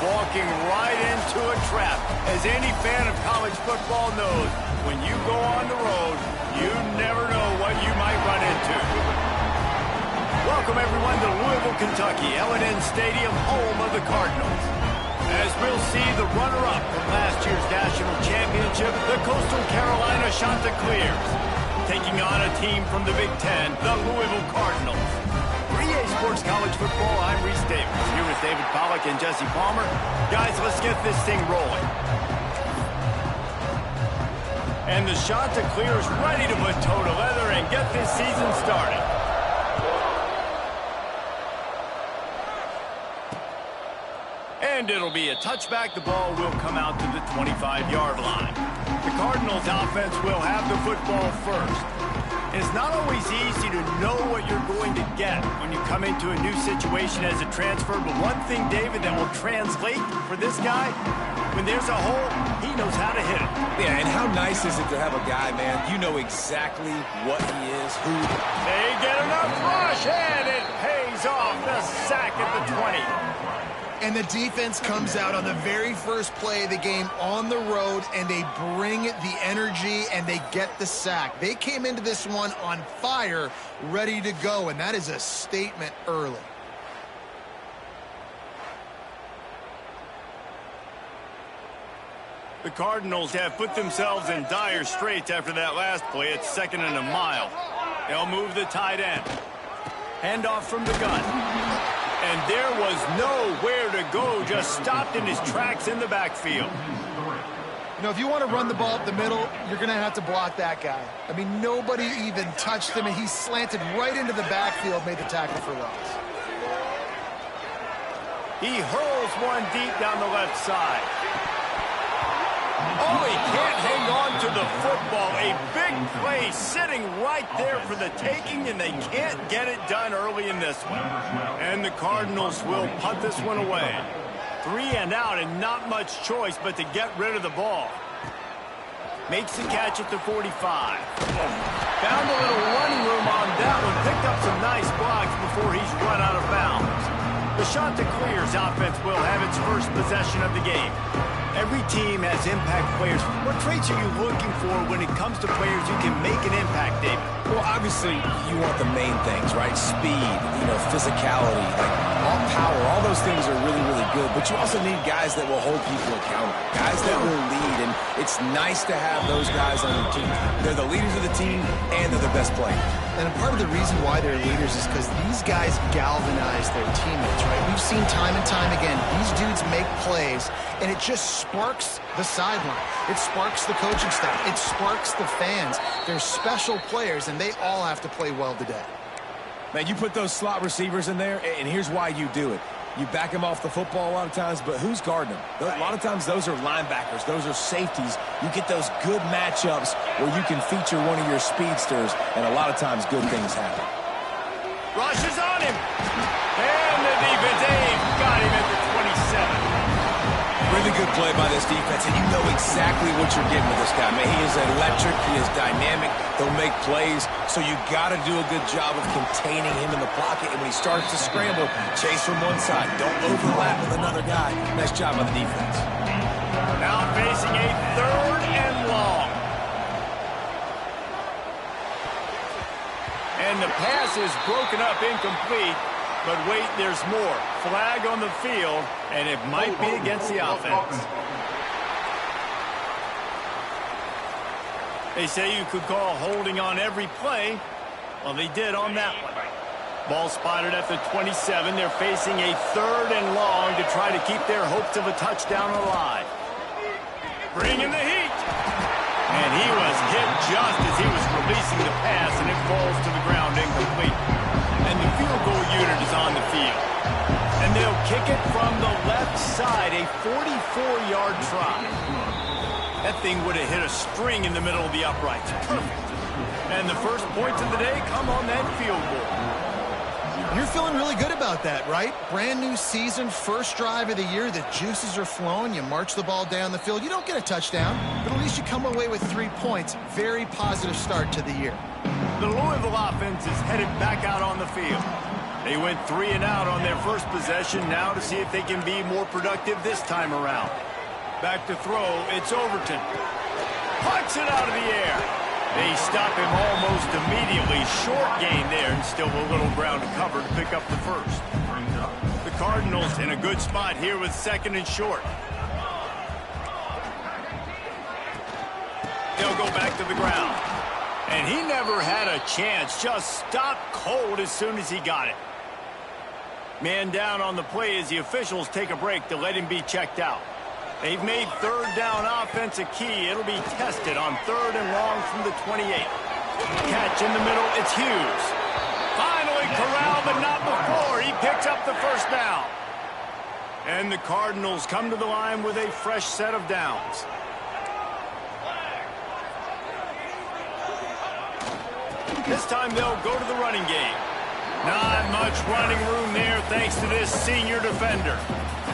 walking right into a trap. As any fan of college football knows, when you go on the road, you never know what you might run into. Welcome, everyone, to Louisville, Kentucky, L&N Stadium, home of the Cardinals. As we'll see the runner-up from last year's national championship, the Coastal Carolina Chanticleers, taking on a team from the Big Ten, the Louisville Cardinals. For EA Sports College Football, I'm Reese Davis, here with David Pollack and Jesse Palmer. Guys, let's get this thing rolling. And the Chanticleers ready to put toe to leather and get this season started. And it'll be a touchback. The ball will come out to the 25-yard line. The Cardinals offense will have the football first. It's not always easy to know what you're going to get when you come into a new situation as a transfer. But one thing, David, that will translate for this guy, when there's a hole, he knows how to hit it. Yeah, and how nice is it to have a guy, man, you know exactly what he is, who. They get enough rush, and it pays off. The sack at the 20. And the defense comes out on the very first play of the game on the road, and they bring the energy, and they get the sack. They came into this one on fire, ready to go, and that is a statement early. The Cardinals have put themselves in dire straits after that last play. It's 2nd and a mile. They'll move the tight end. Handoff from the gun. And there was nowhere to go, just stopped in his tracks in the backfield. You know, if you want to run the ball up the middle, you're going to have to block that guy. I mean, nobody even touched him, and he slanted right into the backfield, made the tackle for loss. He hurls one deep down the left side. Oh, he can't hang on to the football. A big play sitting right there for the taking, and they can't get it done early in this one. And the Cardinals will punt this one away. 3 and out, and not much choice but to get rid of the ball. Makes the catch at the 45. Found a little running room on that one. Picked up some nice blocks before he's run out of bounds. The Chanticleers offense will have its first possession of the game. Every team has impact players. What traits are you looking for when it comes to players who can make an impact, David? Well, obviously, you want the main things, right? Speed, physicality, like all power. All those things are really, really good. But you also need guys that will hold people accountable, guys that will lead. And it's nice to have those guys on your team. They're the leaders of the team, and they're the best players. And a part of the reason why they're leaders is because these guys galvanize their teammates, right? We've seen time and time again, these dudes make plays, and it just sparks the sideline. It sparks the coaching staff. It sparks the fans. They're special players, and they all have to play well today. Man, you put those slot receivers in there, and here's why you do it. You back them off the football a lot of times, but who's guarding them? A lot of times those are linebackers. Those are safeties. You get those good matchups where you can feature one of your speedsters, and a lot of times good things happen. Rush is on him. And the defense got him at the 27. Really good play by this defense, and you know exactly what you're getting with this guy. Man, he is electric. He is dynamic. He'll make plays, so you got to do a good job of containing him in the pocket. And when he starts to scramble, chase from one side. Don't overlap with another guy. Nice job by the defense. Now facing a 3rd and long. And the pass is broken up, incomplete. But wait, there's more. Flag on the field, and it might be against the offense. They say you could call holding on every play. Well, they did on that one. Ball spotted at the 27. They're facing a 3rd and long to try to keep their hopes of a touchdown alive. Bringing the heat. And he was hit just as he was releasing the pass, and it falls to the ground incomplete. And the field goal unit is on the field. And they'll kick it from the left side, a 44-yard try. That thing would have hit a string in the middle of the uprights. Perfect. And the first points of the day come on that field goal. You're feeling really good about that, right? Brand new season, first drive of the year. The juices are flowing. You march the ball down the field. You don't get a touchdown, but at least you come away with 3 points. Very positive start to the year. The Louisville offense is headed back out on the field. They went 3 and out on their first possession, now to see if they can be more productive this time around. Back to throw, it's Overton. Punts it out of the air. They stop him almost immediately. Short gain there, and still a little ground to cover to pick up the first. The Cardinals in a good spot here with 2nd and short. They'll go back to the ground. And he never had a chance. Just stopped cold as soon as he got it. Man down on the play as the officials take a break to let him be checked out. They've made 3rd down offense a key. It'll be tested on 3rd and long from the 28. Catch in the middle, it's Hughes. Finally corralled, but not before. He picks up the first down. And the Cardinals come to the line with a fresh set of downs. This time they'll go to the running game. Not much running room there thanks to this senior defender.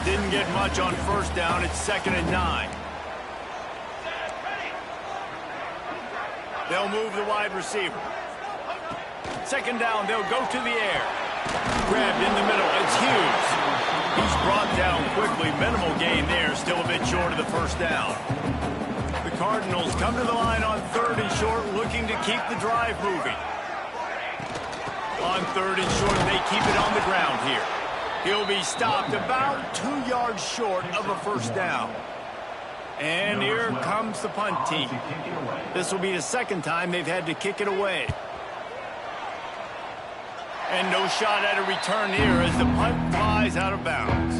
Didn't get much on first down. It's 2nd and 9. They'll move the wide receiver. 2nd down, they'll go to the air. Grabbed in the middle, it's Hughes. He's brought down quickly. Minimal gain there, still a bit short of the first down. The Cardinals come to the line on 3rd and short, looking to keep the drive moving. On 3rd and short, they keep it on the ground here. He'll be stopped about 2 yards short of a first down. And here comes the punt team. This will be the 2nd time they've had to kick it away. And no shot at a return here as the punt flies out of bounds.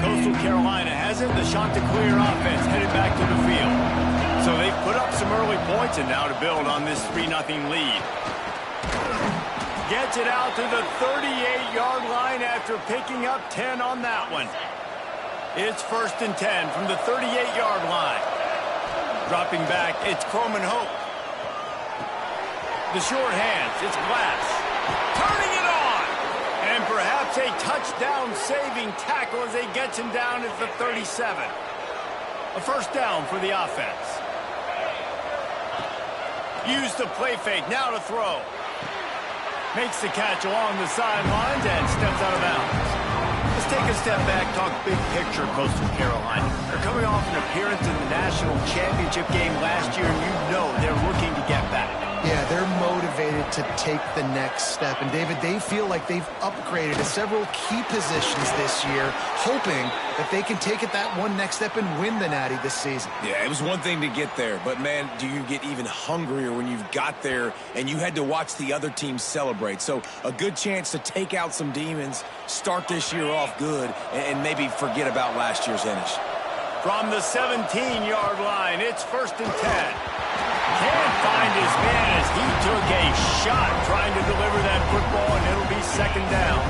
Coastal Carolina has it. The Chanticleer offense headed back to the field. So they've put up some early points and now to build on this 3-0 lead. Gets it out to the 38-yard line after picking up 10 on that one. It's 1st and 10 from the 38-yard line. Dropping back, it's Croman Hope. The short hands, it's Glass. Turning it on! And perhaps a touchdown-saving tackle as they gets him down at the 37. A first down for the offense. Use the play fake, now to throw. Makes the catch along the sidelines and steps out of bounds. Let's take a step back, talk big picture Coastal Carolina. They're coming off an appearance in the national championship game last year, and you know they're looking to get back. Yeah, they're motivated to take the next step. And, David, they feel like they've upgraded to several key positions this year, hoping that they can take it that one next step and win the Natty this season. Yeah, it was one thing to get there, but, man, do you get even hungrier when you've got there and you had to watch the other team celebrate. So a good chance to take out some demons, start this year off good, and maybe forget about last year's finish. From the 17-yard line, it's 1st and 10. Can't find his man as he took a shot trying to deliver that football, and it'll be 2nd down.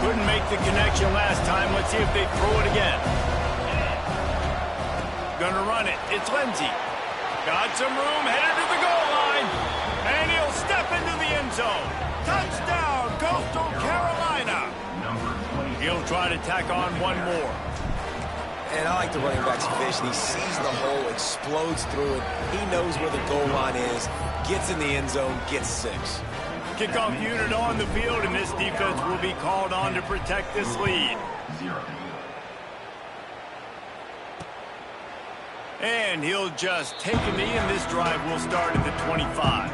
Couldn't make the connection last time. Let's see if they throw it again. Gonna run it. It's Lindsey. Got some room, headed to the goal line. And he'll step into the end zone. Touchdown, Coastal Carolina. He'll try to tack on one more. And I like the running back's vision. He sees the hole, explodes through it. He knows where the goal line is, gets in the end zone, gets 6. Kickoff unit on the field, and this defense will be called on to protect this lead. And he'll just take a knee, and this drive will start at the 25.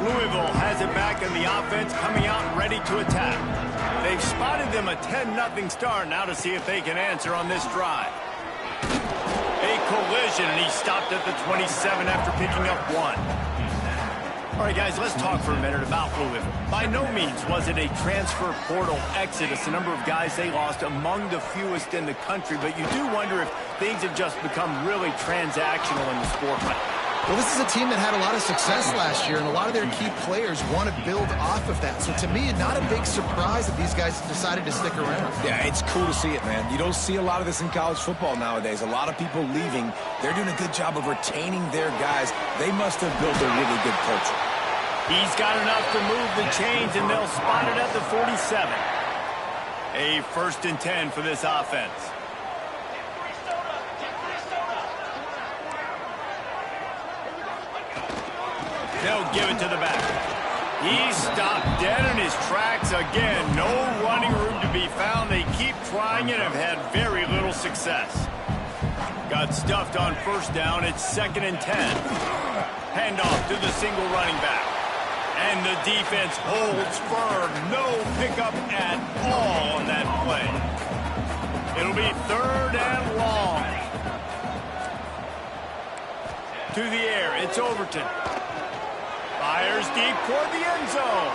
Louisville has it back, and the offense coming out ready to attack. They've spotted them a 10-0 start now to see if they can answer on this drive. A collision, and he stopped at the 27 after picking up 1. All right, guys, let's talk for a minute about Louisville. By no means was it a transfer portal exodus. The number of guys they lost among the fewest in the country, but you do wonder if things have just become really transactional in the sport. Well, this is a team that had a lot of success last year, and a lot of their key players want to build off of that. So to me, not a big surprise that these guys decided to stick around. Yeah, it's cool to see it, man. You don't see a lot of this in college football nowadays. A lot of people leaving. They're doing a good job of retaining their guys. They must have built a really good culture. He's got enough to move the chains, and they'll spot it at the 47. A 1st and 10 for this offense. They'll give it to the back. He's stopped dead in his tracks again. No running room to be found. They keep trying it and have had very little success. Got stuffed on first down. It's 2nd and 10. Handoff to the single running back. And the defense holds firm. No pickup at all on that play. It'll be 3rd and long. To the air, it's Overton. Fires deep toward the end zone.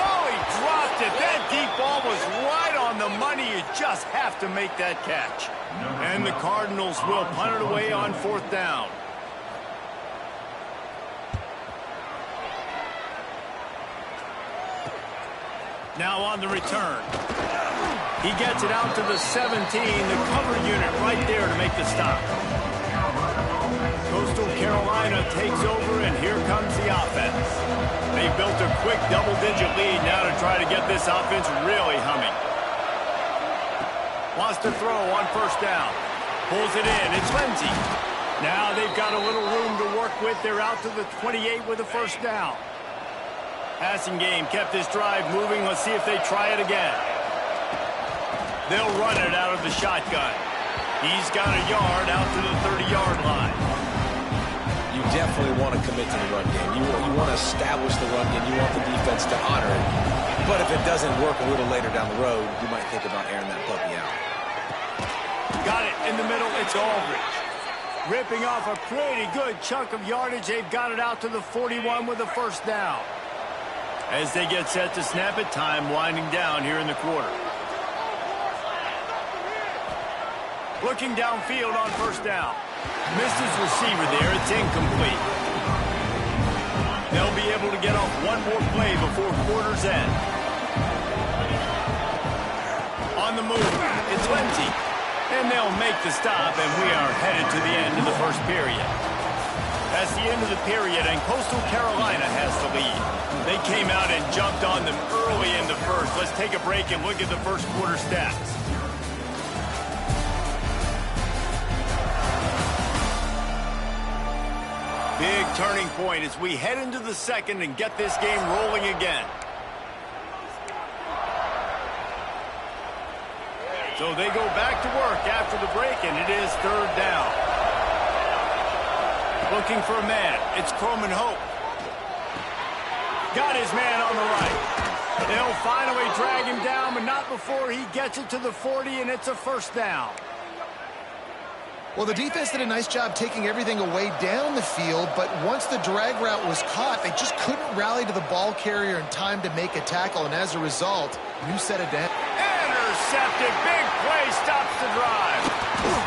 Oh, he dropped it. That deep ball was right on the money. You just have to make that catch. And the Cardinals will punt it away on 4th down. Now on the return. He gets it out to the 17. The cover unit right there to make the stop. Coastal Carolina takes over, and here comes the offense. They built a quick double-digit lead now to try to get this offense really humming. Wants to throw on first down. Pulls it in. It's Lindsey. Now they've got a little room to work with. They're out to the 28 with a first down. Passing game kept this drive moving. Let's see if they try it again. They'll run it out of the shotgun. He's got a yard out to the 30-yard line. You definitely want to commit to the run game. You want to establish the run game. You want the defense to honor it. But if it doesn't work a little later down the road, you might think about airing that puppy out. Got it in the middle. It's Aldridge. Ripping off a pretty good chunk of yardage. They've got it out to the 41 with a first down. As they get set to snap it, time winding down here in the quarter. Looking downfield on first down. Missed his receiver there. It's incomplete. They'll be able to get off one more play before quarter's end. On the move, it's Lindsey. And they'll make the stop, and we are headed to the end of the first period. That's the end of the period, and Coastal Carolina has the lead. They came out and jumped on them early in the first. Let's take a break and look at the first quarter stats. Big turning point as we head into the second and get this game rolling again. So they go back to work after the break, and it is 3rd down. Looking for a man. It's Croman Hope. Got his man on the right. They'll finally drag him down, but not before he gets it to the 40, and it's a first down. Well, the defense did a nice job taking everything away down the field, but once the drag route was caught, they just couldn't rally to the ball carrier in time to make a tackle, and as a result, new set of down. Intercepted. Big play stops the drive.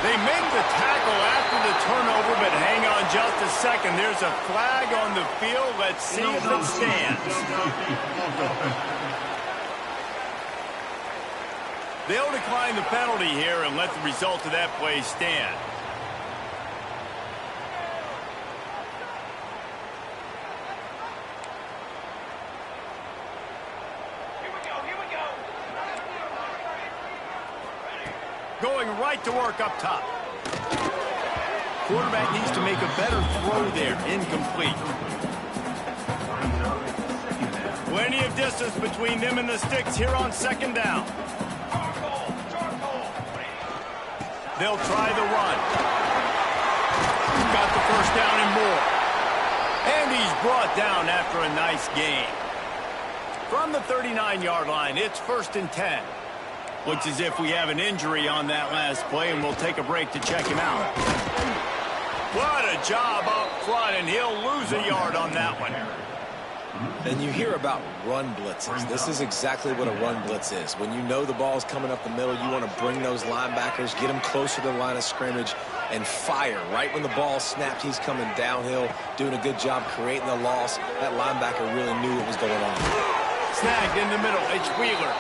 They make the tackle after the turnover, but hang on just a second. There's a flag on the field. Let's see if it stands. They'll decline the penalty here and let the result of that play stand. Going right to work up top. Quarterback needs to make a better throw there. Incomplete. Plenty of distance between them and the sticks here on 2nd down. They'll try the run. Got the first down and more. And he's brought down after a nice gain. From the 39-yard line, it's 1st and 10. Looks as if we have an injury on that last play, and we'll take a break to check him out. What a job up front, and he'll lose a yard on that one. And you hear about run blitzes. This is exactly what a run blitz is. When you know the ball's coming up the middle, you want to bring those linebackers, get them closer to the line of scrimmage, and fire. Right when the ball snapped, he's coming downhill, doing a good job creating the loss. That linebacker really knew what was going on. Snagged in the middle, it's Wheeler.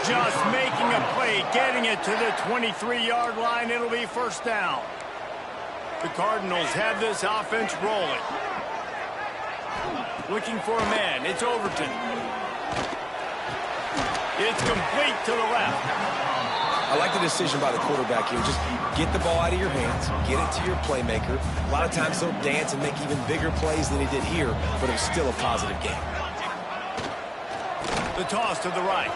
Just making a play, getting it to the 23-yard line. It'll be first down. The Cardinals have this offense rolling. Looking for a man. It's Overton. It's complete to the left. I like the decision by the quarterback here. Just get the ball out of your hands, get it to your playmaker. A lot of times he'll dance and make even bigger plays than he did here, but it was still a positive game. The toss to the right.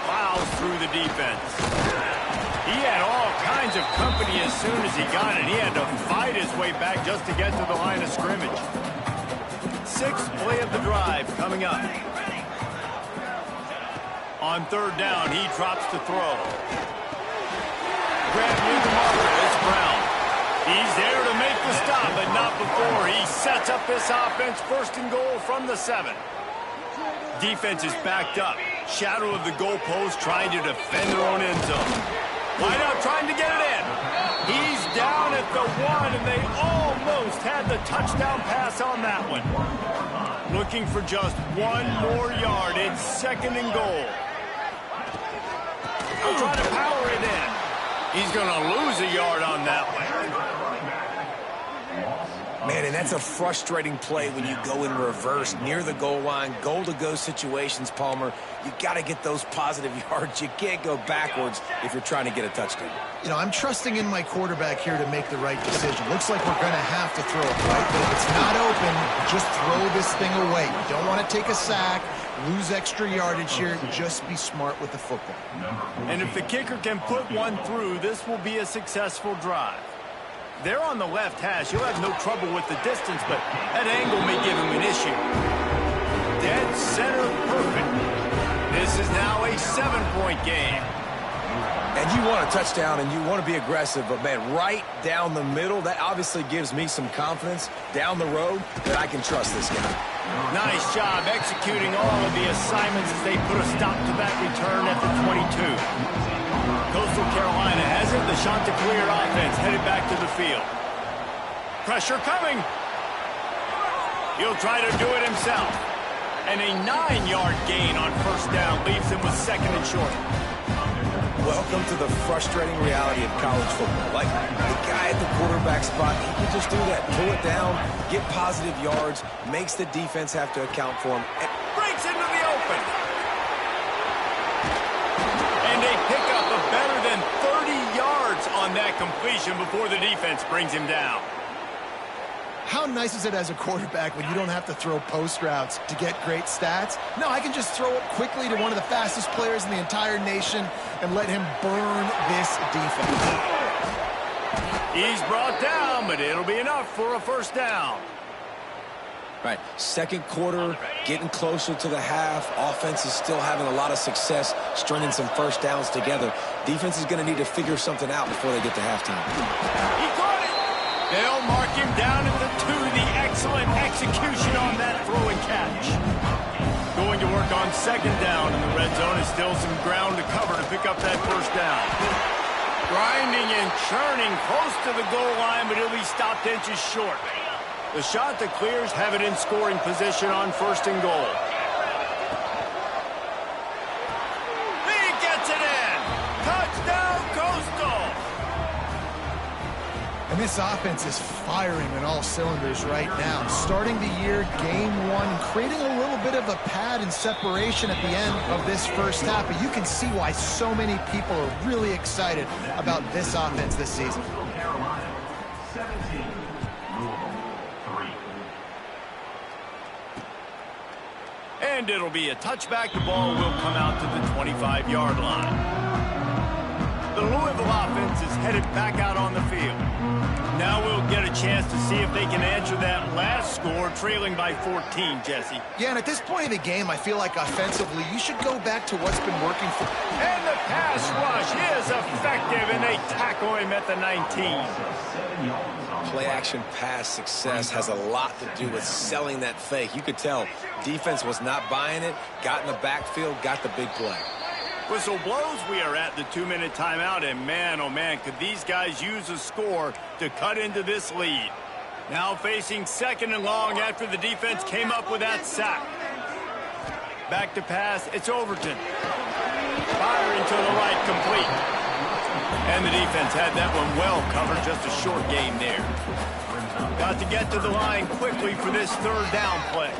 Plows through the defense. He had all kinds of company as soon as he got it. He had to fight his way back just to get to the line of scrimmage. Sixth play of the drive coming up. On third down, he drops to throw. Grab near the marker. It's Brown. He's there to make the stop, but not before. He sets up this offense first and goal from the 7. Defense is backed up. Shadow of the goalpost trying to defend their own end zone. Wideout trying to get it in. He's down at the 1, and they almost had the touchdown pass on that one. Looking for just one more yard. It's second and goal. He'll try to power it in. He's going to lose a yard on that one. Man, and that's a frustrating play when you go in reverse near the goal line, goal-to-go situations, Palmer. You got to get those positive yards. You can't go backwards if you're trying to get a touchdown. You know, I'm trusting in my quarterback here to make the right decision. Looks like we're going to have to throw it, right? But if it's not open, just throw this thing away. You don't want to take a sack, lose extra yardage here. Just be smart with the football. And if the kicker can put one through, this will be a successful drive. They're on the left hash. He'll have no trouble with the distance, but that angle may give him an issue. Dead center perfect. This is now a 7-point game. And you want a touchdown and you want to be aggressive, but, man, right down the middle, that obviously gives me some confidence down the road that I can trust this guy. Nice job executing all of the assignments as they put a stop to that return at the 22. Coastal Carolina has it. The Chanticleer offense headed back to the field. Pressure coming. He'll try to do it himself. And a 9-yard gain on first down leaves him with second and short. Welcome to the frustrating reality of college football. Like, the guy at the quarterback spot, he can just do that. Pull it down, get positive yards, makes the defense have to account for him. And breaks into the open. And they pick up a better than 30 yards on that completion before the defense brings him down. How nice is it as a quarterback when you don't have to throw post routes to get great stats? No, I can just throw it quickly to one of the fastest players in the entire nation and let him burn this defense. He's brought down, but it'll be enough for a first down. Right, second quarter, getting closer to the half. Offense is still having a lot of success stringing some first downs together. Defense is going to need to figure something out before they get to halftime. He caught it. They'll mark him down at the 2. The excellent execution on that throw and catch. Going to work on second down in the red zone. Is still some ground to cover to pick up that first down. Grinding and churning close to the goal line, but he'll be stopped inches short. The Chanticleers have it in scoring position on first and goal. He gets it in. Touchdown, Coastal. And this offense is firing on all cylinders right now. Starting the year, game 1, creating a little bit of a pad and separation at the end of this first half. But you can see why so many people are really excited about this offense this season. And it'll be a touchback. The ball will come out to the 25-yard line. The Louisville offense is headed back out on the field. Now we'll get a chance to see if they can answer that last score, trailing by 14, Jesse. Yeah, and at this point of the game, I feel like offensively, you should go back to what's been working for. And the pass rush is effective, and they tackle him at the 19. Play-action pass success has a lot to do with selling that fake. You could tell defense was not buying it, got in the backfield, got the big play. Whistle blows. We are at the 2-minute timeout, and man, oh man, could these guys use a score to cut into this lead. Now facing second and long after the defense came up with that sack. Back to pass. It's Overton. Firing to the right, complete. And the defense had that one well covered, just a short game there. Got to get to the line quickly for this third down play.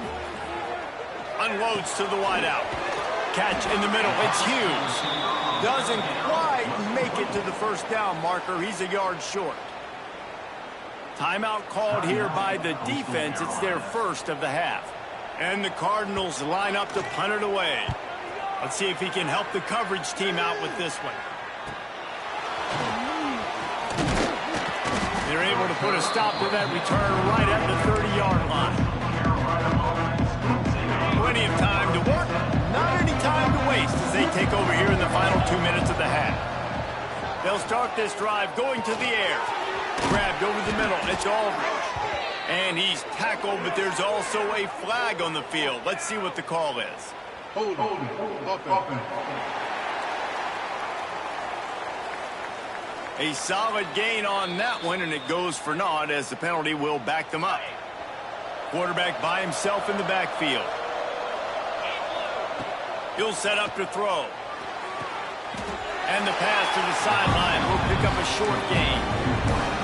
Unloads to the wideout. Catch in the middle. It's Hughes. Doesn't quite make it to the first down marker. He's a yard short. Timeout called here by the defense. It's their first of the half. And the Cardinals line up to punt it away. Let's see if he can help the coverage team out with this one. They're able to put a stop to that return right at the 30-yard line. Plenty of time to work, not any time to waste as they take over here in the final 2 minutes of the half. They'll start this drive going to the air. Grabbed over the middle. It's Aldridge. And he's tackled, but there's also a flag on the field. Let's see what the call is. Hold it. A solid gain on that one, and it goes for naught as the penalty will back them up. Quarterback by himself in the backfield. He'll set up to throw. And the pass to the sideline will pick up a short gain.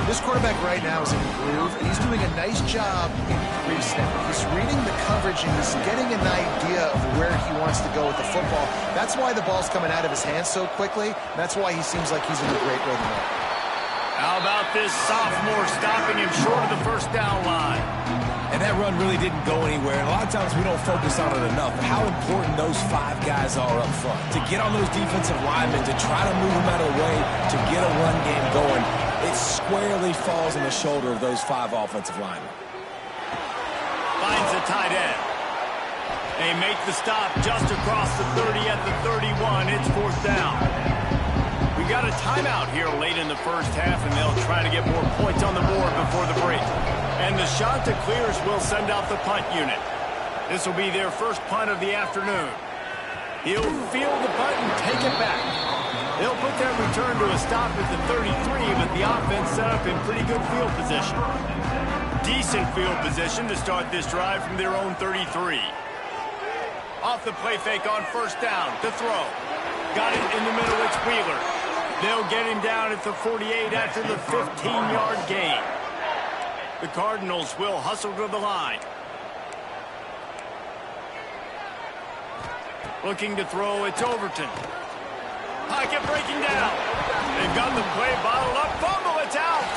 This quarterback right now is in a groove, and he's doing a nice job in pre-snap. He's reading the coverage, and he's getting an idea of where he wants to go with the football. That's why the ball's coming out of his hands so quickly. That's why he seems like he's in a great rhythm there. How about this sophomore stopping him short of the first down line? And that run really didn't go anywhere. And a lot of times we don't focus on it enough. But how important those 5 guys are up front. To get on those defensive linemen, to try to move them out of the way, to get a run game going, it squarely falls on the shoulder of those 5 offensive linemen. Finds the tight end. They make the stop just across the 30 at the 31. It's 4th down. We got a timeout here late in the first half, and they'll try to get more points on the board before the break. And the shot to clears will send out the punt unit. This will be their first punt of the afternoon. He'll field the punt and take it back. They'll put that return to a stop at the 33, but the offense set up in pretty good field position. Decent field position to start this drive from their own 33. Off the play fake on first down to throw. Got it in the middle, it's Wheeler. They'll get him down at the 48 after the 15-yard gain. The Cardinals will hustle to the line. Looking to throw, it's Overton. Pocket breaking down. They've got the play bottled up. Fumble, it's out.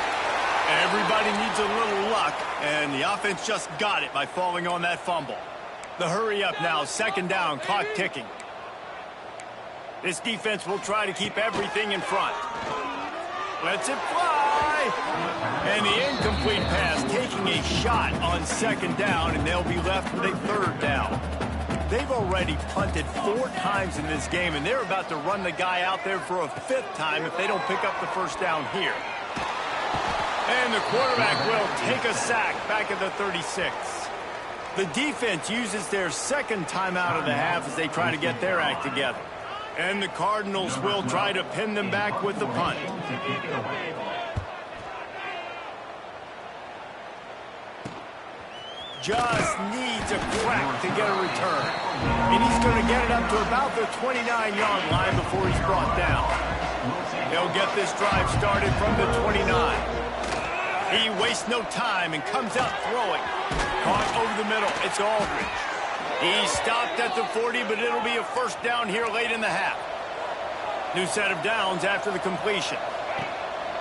Everybody needs a little luck, and the offense just got it by falling on that fumble. The hurry up now, 2nd down, clock ticking. This defense will try to keep everything in front. Lets it fly. And the incomplete pass taking a shot on 2nd down, and they'll be left with a 3rd down. They've already punted 4 times in this game, and they're about to run the guy out there for a 5th time if they don't pick up the first down here. And the quarterback will take a sack back at the 36. The defense uses their 2nd timeout of the half as they try to get their act together. And the Cardinals will try to pin them back with the punt. Just needs a crack to get a return. And he's going to get it up to about the 29-yard line before he's brought down. They'll get this drive started from the 29. He wastes no time and comes out throwing. Caught over the middle. It's Aldridge. He stopped at the 40, but it'll be a first down here late in the half. New set of downs after the completion.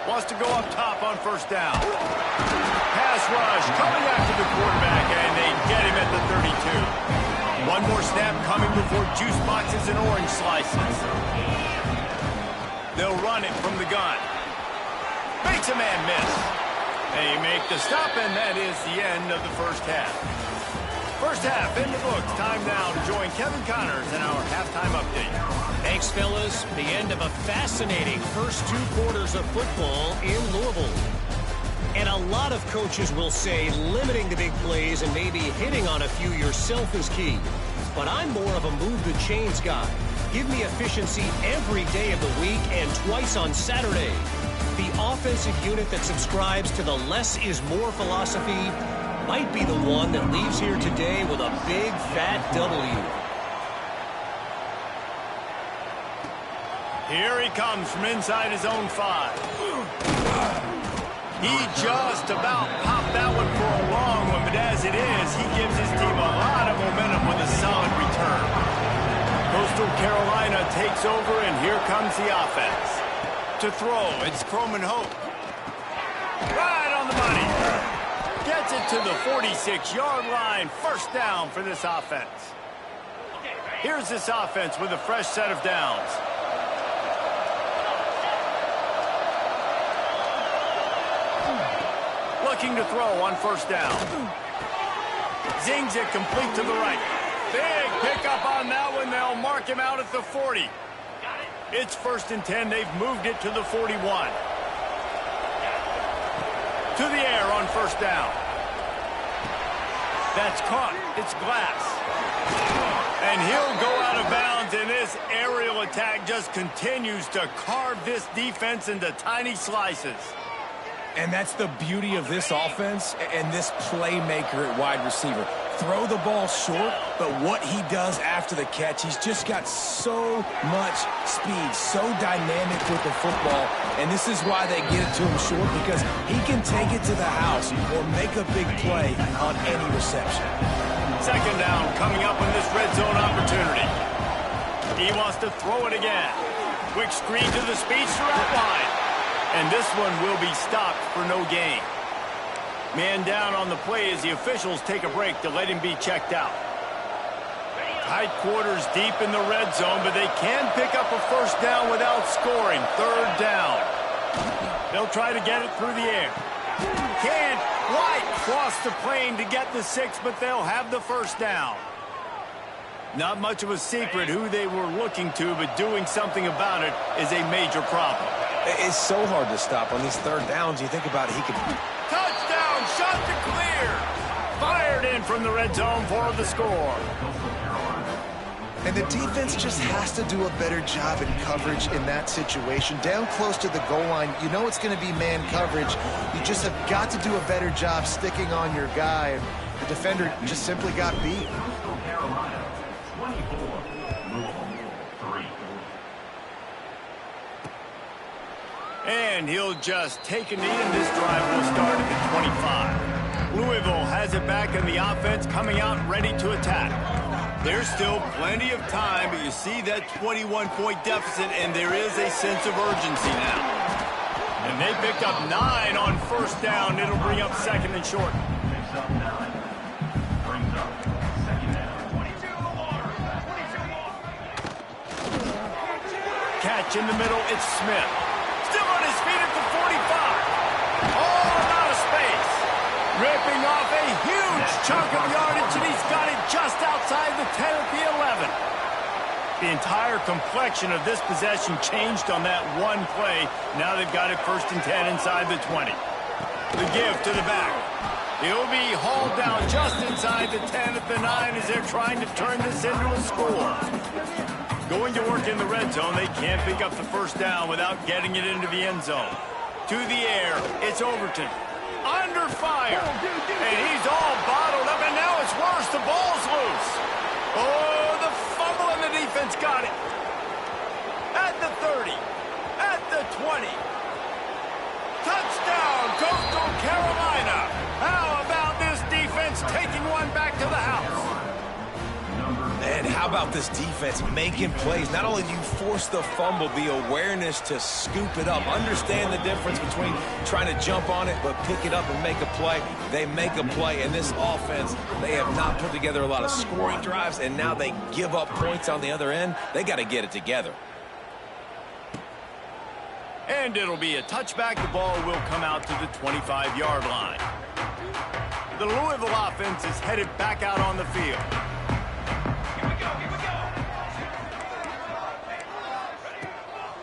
Wants to go up top on first down. Pass rush coming after the quarterback, and they get him at the 32. One more snap coming before juice boxes and orange slices. They'll run it from the gun. Makes a man miss. They make the stop, and that is the end of the first half. First half in the books. Time now to join Kevin Connors in our halftime update. Thanks, fellas. The end of a fascinating first 2 quarters of football in Louisville. And a lot of coaches will say limiting the big plays and maybe hitting on a few yourself is key. But I'm more of a move the chains guy. Give me efficiency every day of the week and twice on Saturday. The offensive unit that subscribes to the less is more philosophy might be the one that leaves here today with a big fat W. Here he comes from inside his own 5. He just about popped that one for a long one, but as it is, he gives his team a lot of momentum with a solid return. Coastal Carolina takes over, and here comes the offense. To throw, it's Croman Hope. Right on the money. Gets Gets it to the 46-yard line. First down for this offense. Here's this offense with a fresh set of downs. Looking to throw on first down. Zings it complete to the right. Big pickup on that one. They'll mark him out at the 40. It's 1st and 10. They've moved it to the 41. To the air on first down. That's caught. It's Glass. And he'll go out of bounds, and this aerial attack just continues to carve this defense into tiny slices. And that's the beauty of this offense and this playmaker at wide receiver. Throw the ball short, but what he does after the catch, he's just got so much speed, so dynamic with the football, and this is why they get it to him short, because he can take it to the house or make a big play on any reception. Second down coming up in this red zone opportunity. He wants to throw it again. Quick screen to the speedster out wide. And this one will be stopped for no gain. Man down on the play as the officials take a break to let him be checked out. Tight quarters deep in the red zone, but they can pick up a first down without scoring. Third down. They'll try to get it through the air. Can't quite cross the plane to get the 6, but they'll have the first down. Not much of a secret who they were looking to, but doing something about it is a major problem. It's so hard to stop on these third downs. You think about it, he could... Touchdown, shot to clear. Fired in from the red zone for the score. And the defense just has to do a better job in coverage in that situation. Down close to the goal line, you know it's going to be man coverage. You just have got to do a better job sticking on your guy. And the defender just simply got beat. And he'll just take a knee, and this drive will start at the 25. Louisville has it back in the offense, coming out ready to attack. There's still plenty of time, but you see that 21-point deficit, and there is a sense of urgency now. And they picked up 9 on first down. It'll bring up second and short. Catch in the middle, it's Smith. Still on his feet at the 45. All out of space. Ripping off a huge chunk of yardage, and he's got it just outside the 10 at the 11. The entire complexion of this possession changed on that one play. Now they've got it 1st and 10 inside the 20. The give to the back. He'll be hauled down just inside the 10 at the 9 as they're trying to turn this into a score. Going to work in the red zone, they can't pick up the first down without getting it into the end zone. To the air, it's Overton. Under fire. And he's all bottled up, and now it's worse. The ball's loose. Oh, the fumble, and the defense got it. At the 30. At the 20. Touchdown, Coastal Carolina. How about this defense taking one back to the house? And how about this defense making plays? Not only do you force the fumble, the awareness to scoop it up. Understand the difference between trying to jump on it, but pick it up and make a play. They make a play. In this offense, they have not put together a lot of scoring drives, and now they give up points on the other end. They got to get it together. And it'll be a touchback. The ball will come out to the 25-yard line. The Louisville offense is headed back out on the field.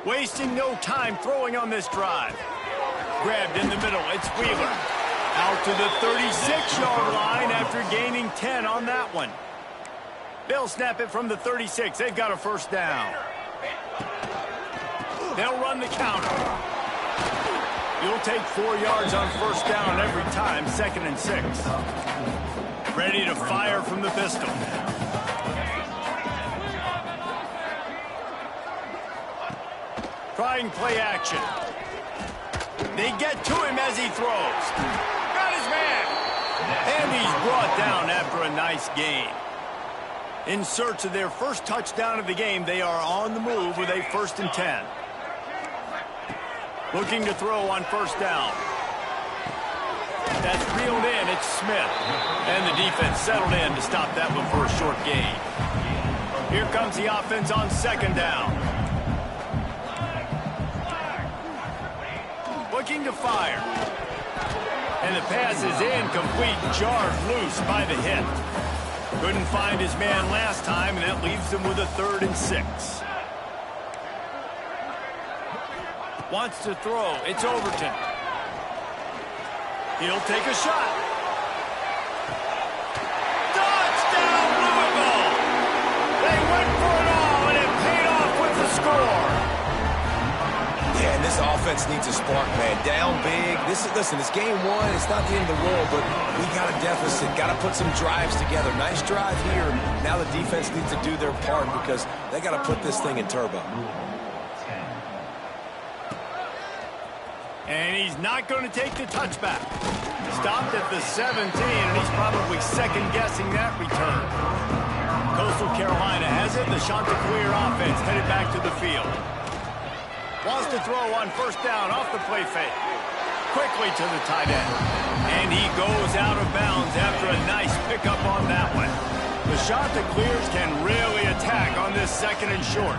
Wasting no time throwing on this drive. Grabbed in the middle, it's Wheeler. Out to the 36-yard line after gaining 10 on that one. They'll snap it from the 36. They've got a first down. They'll run the counter. You'll take 4 yards on first down every time, 2nd and 6. Ready to fire from the pistol. Trying play action. They get to him as he throws. Got his man. And he's brought down after a nice gain. In search of their first touchdown of the game, they are on the move with a 1st and 10. Looking to throw on first down. That's reeled in. It's Smith. And the defense settled in to stop that one for a short gain. Here comes the offense on second down. Looking to fire. And the pass is incomplete, jarred loose by the hit. Couldn't find his man last time, and that leaves him with a 3rd and 6. Wants to throw. It's Overton. He'll take a shot. Touchdown, Louisville! They went for it all, and it paid off with the score. Yeah, and this offense needs a spark, man. Down big. Listen, it's game 1. It's not the end of the world, but we got a deficit. Got to put some drives together. Nice drive here. Now the defense needs to do their part because they got to put this thing in turbo. And he's not going to take the touchback. Stopped at the 17, and he's probably second-guessing that return. Coastal Carolina has it. The Chanticleer offense headed back to the field. Wants to throw on first down off the play fake. Quickly to the tight end. And he goes out of bounds after a nice pickup on that one. The Chanticleers can really attack on this 2nd and short.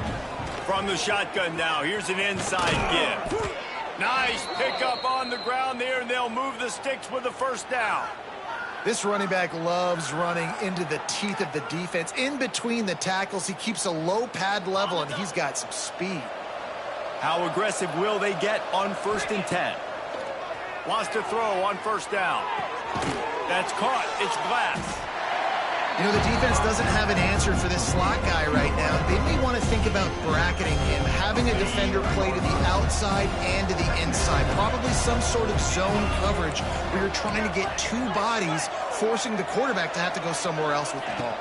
From the shotgun now, here's an inside give. Nice pickup on the ground there, and they'll move the sticks with the first down. This running back loves running into the teeth of the defense. In between the tackles, he keeps a low pad level, and he's got some speed. How aggressive will they get on 1st and 10? Wants to throw on first down. That's caught. It's Glass. You know, the defense doesn't have an answer for this slot guy right now. They may want to think about bracketing him, having a defender play to the outside and to the inside. Probably some sort of zone coverage where you're trying to get 2 bodies, forcing the quarterback to have to go somewhere else with the ball.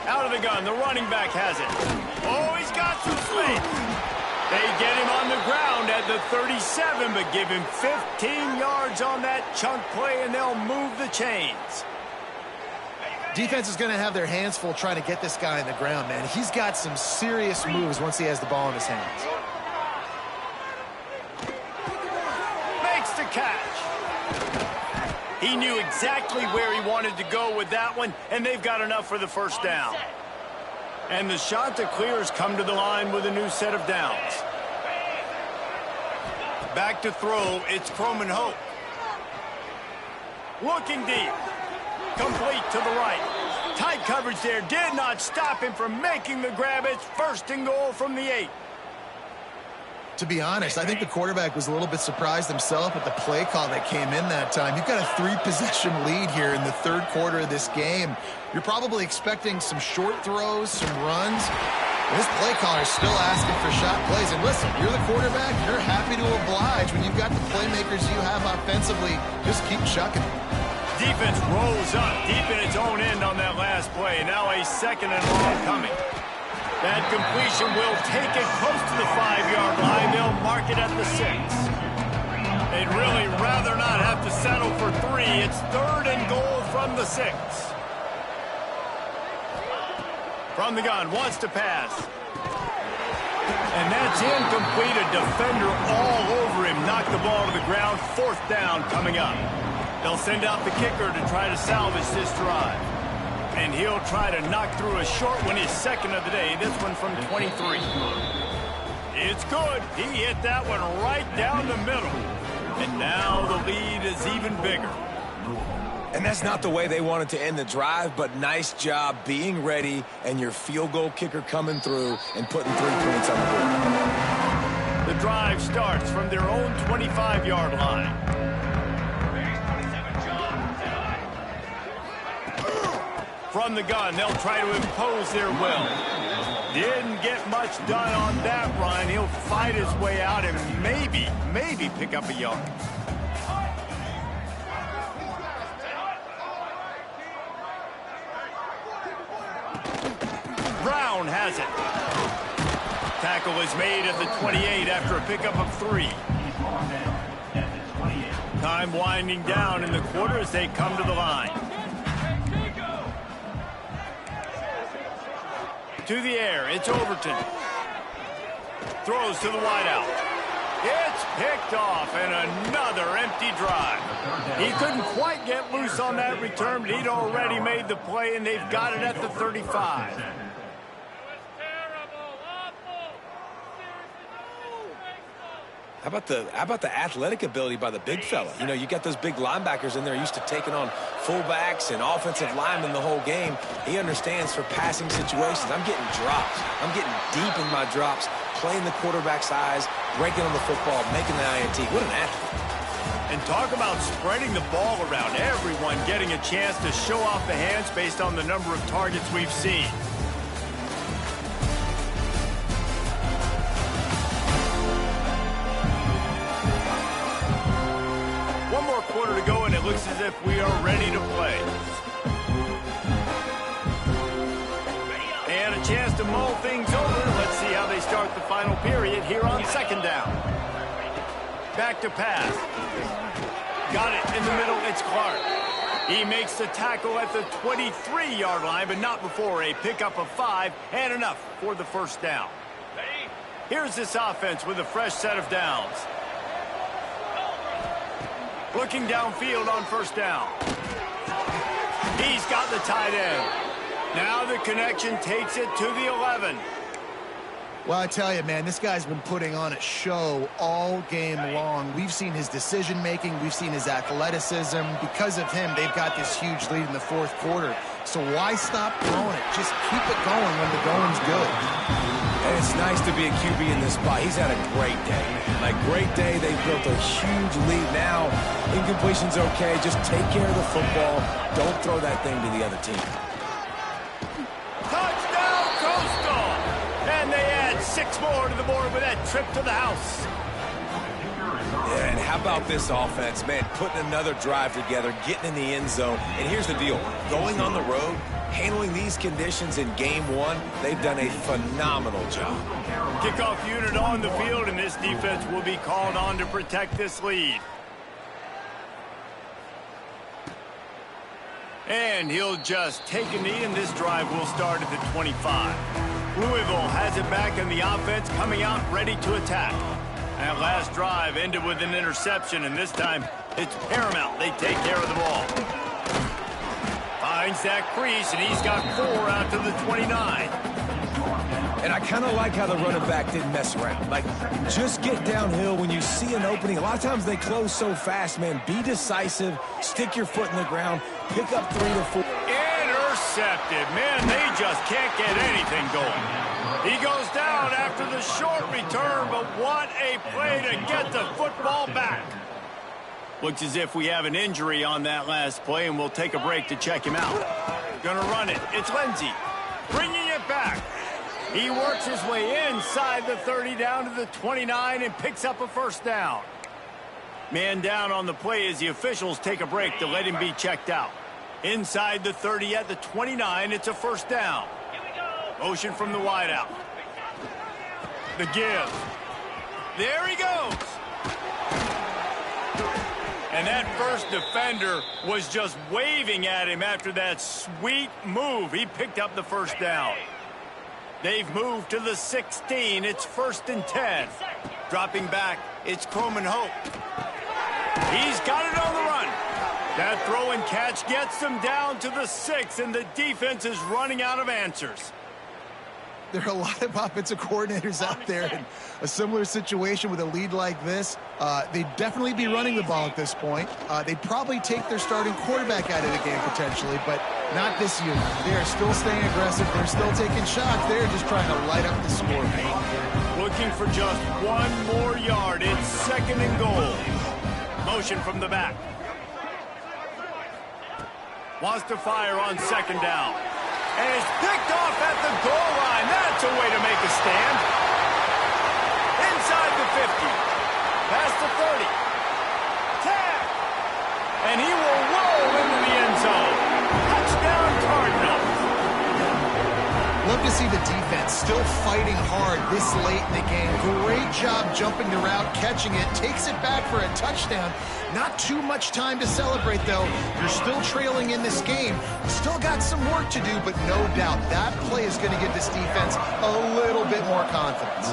Out of the gun, the running back has it. Oh, he's got some space. They get him on the ground at the 37, but give him 15 yards on that chunk play, and they'll move the chains. Defense is going to have their hands full trying to get this guy on the ground, man. He's got some serious moves once he has the ball in his hands. Makes the catch. He knew exactly where he wanted to go with that one, and they've got enough for the first down. And the Chanticleers come to the line with a new set of downs. Back to throw, it's Croman Hope. Looking deep. Complete to the right. Tight coverage there. Did not stop him from making the grab. It's 1st and goal from the 8. To be honest, I think the quarterback was a little bit surprised himself at the play call that came in that time. You've got a 3-possession lead here in the 3rd quarter of this game. You're probably expecting some short throws, some runs. This play caller is still asking for shot plays. And listen, you're the quarterback. You're happy to oblige. When you've got the playmakers you have offensively, just keep chucking. Defense rolls up deep in its own end on that last play. Now a 2nd and long coming. That completion will take it close to the 5-yard line. They'll mark it at the 6. They'd really rather not have to settle for 3. It's 3rd and goal from the 6. From the gun, wants to pass. And that's incomplete. A defender all over him. Knocked the ball to the ground. 4th down coming up. They'll send out the kicker to try to salvage this drive. And he'll try to knock through a short one, his 2nd of the day. This one from 23. It's good. He hit that one right down the middle. And now the lead is even bigger. And that's not the way they wanted to end the drive, but nice job being ready and your field goal kicker coming through and putting 3 points on the board. The drive starts from their own 25-yard line. From the gun, they'll try to impose their will. Didn't get much done on that run. He'll fight his way out and maybe pick up a yard. Brown has it. Tackle is made at the 28 after a pickup of 3. Time winding down in the quarter as they come to the line. To the air, it's Overton. Throws to the wideout. It's picked off, and another empty drive. He couldn't quite get loose on that return, but he'd already made the play, and they've got it at the 35. How about the athletic ability by the big fella? You know, you got those big linebackers in there used to taking on fullbacks and offensive linemen the whole game. He understands for passing situations. I'm getting drops. I'm getting deep in my drops, playing the quarterback's eyes, breaking on the football, making the INT. What an athlete. And talk about spreading the ball around. Everyone getting a chance to show off the hands based on the number of targets we've seen. One more quarter to go, and it looks as if we are ready to play. And a chance to mull things over. Let's see how they start the final period here on second down. Back to pass. Got it in the middle. It's Clark. He makes the tackle at the 23-yard line, but not before a pickup of 5 and enough for the first down. Here's this offense with a fresh set of downs. Looking downfield on first down. He's got the tight end. Now the connection takes it to the 11. Well, I tell you, man, this guy's been putting on a show all game long. We've seen his decision-making. We've seen his athleticism. Because of him, they've got this huge lead in the fourth quarter. So why stop throwing it? Just keep it going when the going's good. And it's nice to be a QB in this spot. He's had a great day. Like, great day. They've built a huge lead now. Incompletion's okay. Just take care of the football. Don't throw that thing to the other team. Touchdown, Coastal! And they add 6 more to the board with that trip to the house. Yeah, and how about this offense, man? Putting another drive together, getting in the end zone. And here's the deal. Going on the road, handling these conditions in game 1, they've done a phenomenal job. Kickoff unit on the field, and this defense will be called on to protect this lead. And he'll just take a knee, and this drive will start at the 25. Louisville has it back in the offense, coming out ready to attack. That last drive ended with an interception, and this time it's paramount they take care of the ball. Finds that crease, and he's got 4 out to the 29. And I kind of like how the running back didn't mess around. Like, just get downhill when you see an opening. A lot of times they close so fast, man. Be decisive, stick your foot in the ground, pick up 3 to 4. Intercepted. Man, they just can't get anything going. He goes down after the short return, but what a play to get the football back. Looks as if we have an injury on that last play, and we'll take a break to check him out. Gonna run it. It's Lindsey bringing it back. He works his way inside the 30 down to the 29 and picks up a first down. Man down on the play as the officials take a break to let him be checked out. Inside the 30 at the 29, it's a first down. Motion from the wideout. The give. There he goes. And that first defender was just waving at him after that sweet move. He picked up the first down. They've moved to the 16. It's 1st and 10. Dropping back, it's Croman Hope. He's got it on the run. That throw and catch gets them down to the 6, and the defense is running out of answers. There are a lot of offensive coordinators out there in a similar situation with a lead like this. They'd definitely be running the ball at this point. They'd probably take their starting quarterback out of the game potentially, but not this unit. They are still staying aggressive. They're still taking shots. They're just trying to light up the score. Looking for just 1 more yard. It's 2nd and goal. Motion from the back. Wants to fire on 2nd down. And it's picked off at the goal line. That's a way to make a stand. Inside the 50. Past the 30. Tap. And he will roll into the end zone. Touchdown, Cardinals. Love to see the defense still fighting hard this late in the game. Great job jumping the route, catching it, takes it back for a touchdown. Not too much time to celebrate, though. You're still trailing in this game. Still got some work to do, but no doubt that play is going to give this defense a little bit more confidence.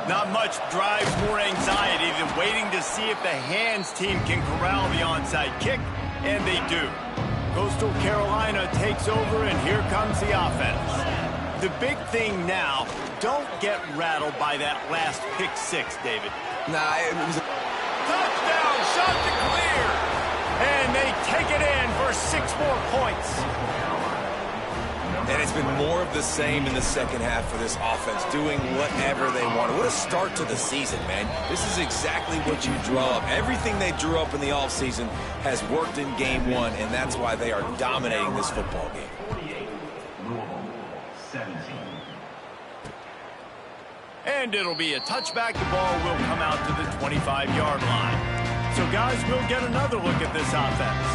Not much drives more anxiety than waiting to see if the hands team can corral the onside kick, and they do. Coastal Carolina takes over, and here comes the offense. The big thing now, don't get rattled by that last pick six, David. Nah, it was a touchdown, shot to clear. And they take it in for 6 more points. And it's been more of the same in the second half for this offense, doing whatever they want. What a start to the season, man. This is exactly what you draw up. Everything they drew up in the offseason has worked in game one, and that's why they are dominating this football game. 48, Louisville, 17. And it'll be a touchback. The ball will come out to the 25-yard line. So, guys, we'll get another look at this offense.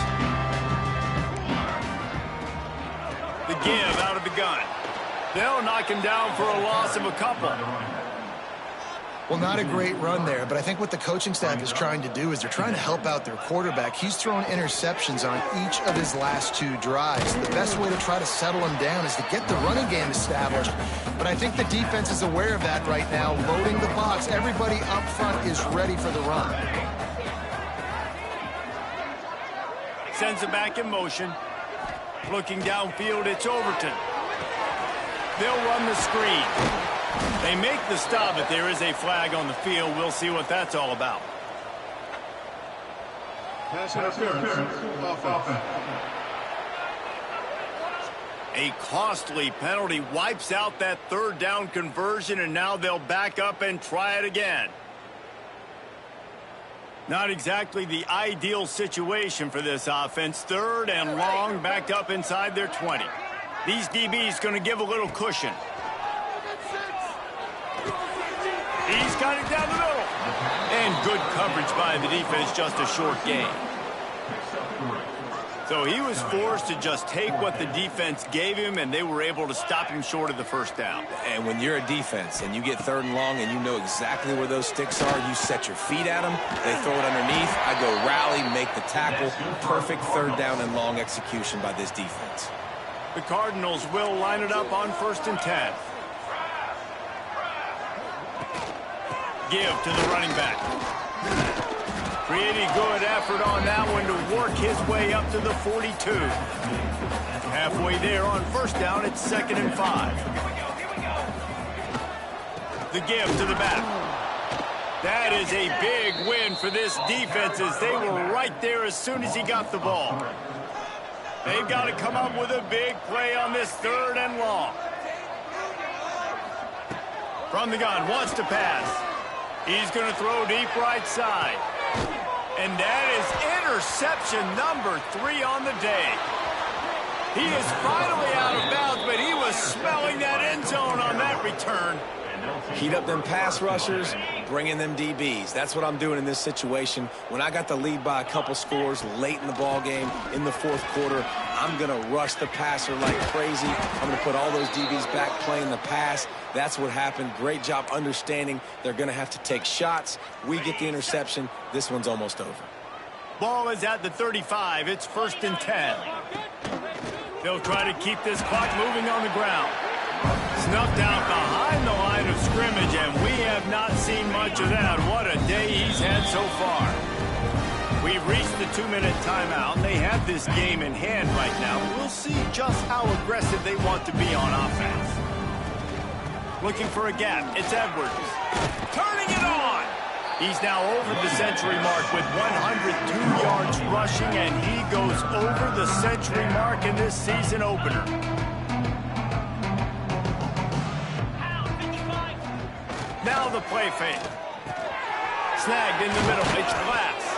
The give out of the gun. They'll knock him down for a loss of a couple. Well, not a great run there, but I think what the coaching staff is trying to do is they're trying to help out their quarterback. He's thrown interceptions on each of his last 2 drives. The best way to try to settle him down is to get the running game established. But I think the defense is aware of that right now, loading the box. Everybody up front is ready for the run. Sends it back in motion. Looking downfield, it's Overton. They'll run the screen. They make the stop, but there is a flag on the field. We'll see what that's all about. Pass interference. Offense. A costly penalty wipes out that 3rd down conversion, and now they'll back up and try it again. Not exactly the ideal situation for this offense. 3rd and long, backed up inside their 20. These DBs going to give a little cushion. He's got it down the middle. And good coverage by the defense, just a short gain. So he was forced to just take what the defense gave him, and they were able to stop him short of the 1st down. And when you're a defense and you get 3rd and long and you know exactly where those sticks are, you set your feet at them, they throw it underneath, I go rally, make the tackle. Perfect 3rd down and long execution by this defense. The Cardinals will line it up on 1st and 10. Give to the running back. Pretty good effort on that one to work his way up to the 42. Halfway there on 1st down, it's 2nd and 5. The give to the back. That is a big win for this defense as they were right there as soon as he got the ball. They've got to come up with a big play on this 3rd and long. From the gun, wants to pass. He's going to throw deep right side. And that is interception number 3 on the day. He is finally out of bounds, but he was smelling that end zone on that return. Heat up them pass rushers, bring in them DBs. That's what I'm doing in this situation. When I got the lead by a couple scores late in the ball game, in the 4th quarter, I'm going to rush the passer like crazy. I'm going to put all those DBs back playing the pass. That's what happened. Great job understanding they're going to have to take shots. We get the interception. This one's almost over. Ball is at the 35. It's 1st and 10. They'll try to keep this clock moving on the ground. Snuffed out behind the line of scrimmage, and we have not seen much of that. What a day he's had so far. We've reached the 2-minute timeout. They have this game in hand right now. We'll see just how aggressive they want to be on offense. Looking for a gap. It's Edwards. Turning it on. He's now over the century mark with 102 yards rushing, and he goes over the century mark in this season opener. Now the play fake. Snagged in the middle. It's Glass.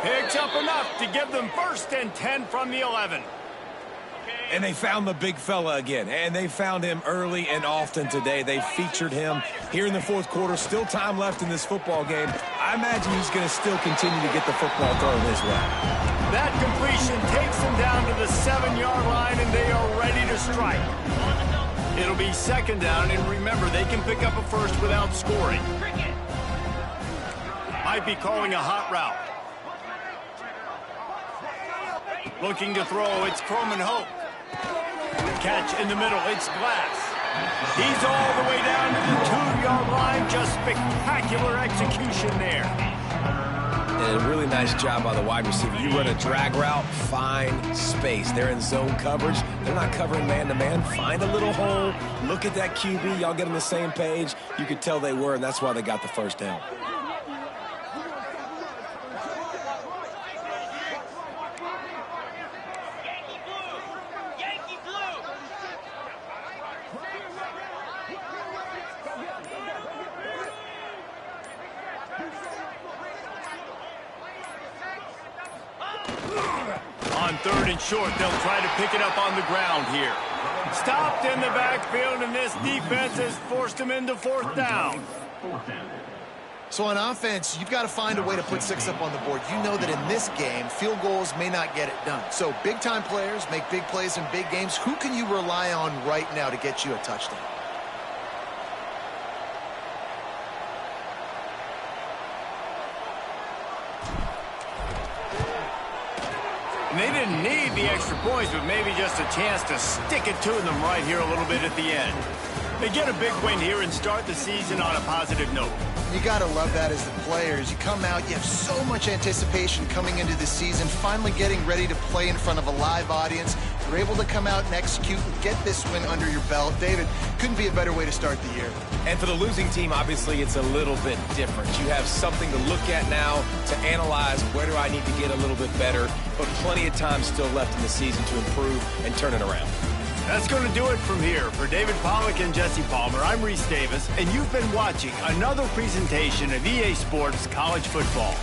Picks up enough to give them 1st and 10 from the 11. And they found the big fella again, and they found him early and often today. They featured him here in the 4th quarter. Still time left in this football game. I imagine he's going to still continue to get the football thrown his way. That completion takes them down to the 7-yard line, and they are ready to strike. It'll be 2nd down, and remember, they can pick up a 1st without scoring. Might be calling a hot route. Looking to throw, it's Croman Hope. Catch in the middle, it's Glass. He's all the way down to the 2-yard line. Just spectacular execution there. And a really nice job by the wide receiver. You run a drag route, find space. They're in zone coverage. They're not covering man-to-man. Find a little hole. Look at that QB. Y'all get on the same page. You could tell they were, and that's why they got the first down. On 3rd and short, they'll try to pick it up on the ground here. Stopped in the backfield, and this defense has forced him into 4th down. So on offense, you've got to find a way to put 6 up on the board. You know that in this game, field goals may not get it done. So big-time players make big plays in big games. Who can you rely on right now to get you a touchdown? And they didn't need the extra points, but maybe just a chance to stick it to them right here a little bit at the end. They get a big win here and start the season on a positive note. You got to love that as the players. You come out, you have so much anticipation coming into the season, finally getting ready to play in front of a live audience. You're able to come out and execute and get this win under your belt. David, couldn't be a better way to start the year. And for the losing team, obviously, it's a little bit different. You have something to look at now to analyze where do I need to get a little bit better, but plenty of time still left in the season to improve and turn it around. That's going to do it from here. For David Pollack and Jesse Palmer, I'm Reese Davis, and you've been watching another presentation of EA Sports College Football.